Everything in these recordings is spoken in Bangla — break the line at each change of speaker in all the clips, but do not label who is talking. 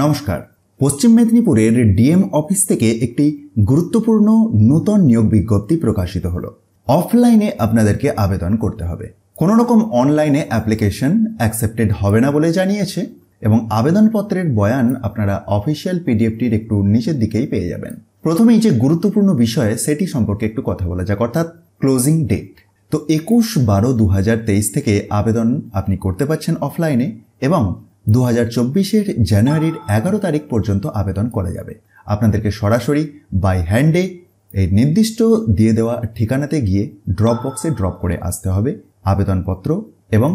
নমস্কার। পশ্চিম মেদিনীপুরের ডিএম অফিস থেকে একটি গুরুত্বপূর্ণ নতুন নিয়োগ বিজ্ঞপ্তি প্রকাশিত হলো। অফলাইনে আপনাদেরকে আবেদন করতে হবে, কোনো রকম অনলাইনে অ্যাপ্লিকেশন অ্যাকসেপ্টেড হবে না বলে জানিয়েছে এবং আবেদনপত্রের বয়ান আপনারা অফিসিয়াল পিডিএফটির একটু নিচের দিকেই পেয়ে যাবেন। প্রথমেই যে গুরুত্বপূর্ণ বিষয় সেটি সম্পর্কে একটু কথা বলা যাক, অর্থাৎ ক্লোজিং ডেট। তো 21/12/2023 থেকে আবেদন আপনি করতে পারছেন অফলাইনে এবং 2024-এর জানুয়ারির 11 তারিখ পর্যন্ত আবেদন করা যাবে। আপনাদেরকে সরাসরি বাই হ্যান্ডে এই নির্দিষ্ট দিয়ে দেওয়া ঠিকানাতে গিয়ে ড্রপ বক্সে ড্রপ করে আসতে হবে আবেদনপত্র এবং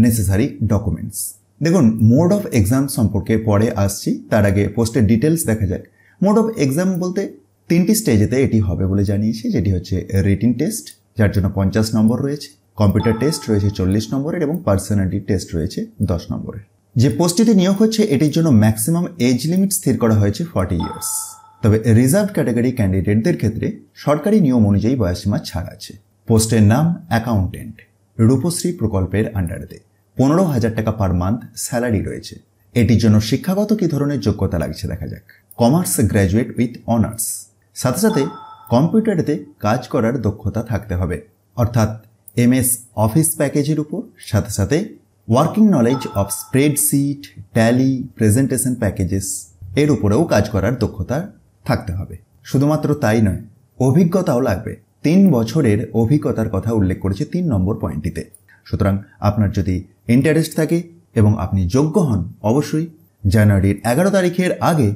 নেসেসারি ডকুমেন্টস। দেখুন, মোড অফ এক্সাম সম্পর্কে পরে আসছি, তার আগে পোস্টের ডিটেলস দেখা যাক। মোড অফ এক্সাম বলতে 3টি স্টেজেতে এটি হবে বলে জানিয়েছে, যেটি হচ্ছে রিটিন টেস্ট, যার জন্য 50 নম্বর রয়েছে, কম্পিউটার টেস্ট রয়েছে 40 নম্বরের এবং পার্সোনালিটি টেস্ট রয়েছে 10 নম্বরের। যে পোস্টটিতে নিয়োগ হচ্ছে এটির জন্য ম্যাক্সিমাম এজ লিমিট স্থির করা হয়েছে 40 ইয়ার্স। তবে রিজার্ভ ক্যাটাগরি ক্যান্ডিডেটদের ক্ষেত্রে সরকারি নিয়ম অনুযায়ী বয়সীমা ছাড় আছে। পোস্টের নাম অ্যাকাউন্টেন্ট, রূপশ্রী প্রকল্পের আন্ডারেতে। 15,000 টাকা পার মান্থ স্যালারি রয়েছে। এটির জন্য শিক্ষাগত কী ধরনের যোগ্যতা লাগছে দেখা যাক। কমার্স গ্র্যাজুয়েট উইথ অনার্স, সাথে সাথে কম্পিউটারেতে কাজ করার দক্ষতা থাকতে হবে, অর্থাৎ MS অফিস প্যাকেজের উপর, সাথে সাথে working knowledge of spreadsheet, tally, presentation packages এর উপরেও কাজ করার দক্ষতা থাকতে হবে। শুধুমাত্র তাই নয়, অভিজ্ঞতাও লাগবে। 3 বছরের অভিজ্ঞতার কথা উল্লেখ করেছে 3 নম্বর পয়েন্টটিতে। সুতরাং আপনার যদি ইন্টারেস্ট থাকে এবং আপনি যোগ্য হন, অবশ্যই জানুয়ারির 11 তারিখের আগে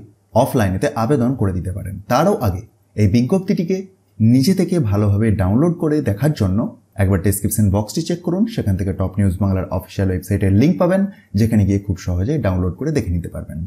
অফলাইনেতে আবেদন করে দিতে পারেন। তারও আগে এই বিজ্ঞপ্তিটিকে নিজে থেকে ভালোভাবে ডাউনলোড করে দেখার জন্য একবার ডেসক্রিপশন বক্সটি চেক করুন। সেখান থেকে টপ নিউজ বাংলার অফিসিয়াল ওয়েবসাইটের লিঙ্ক পাবেন, যেখানে গিয়ে খুব সহজেই ডাউনলোড করে দেখে নিতে পারবেন।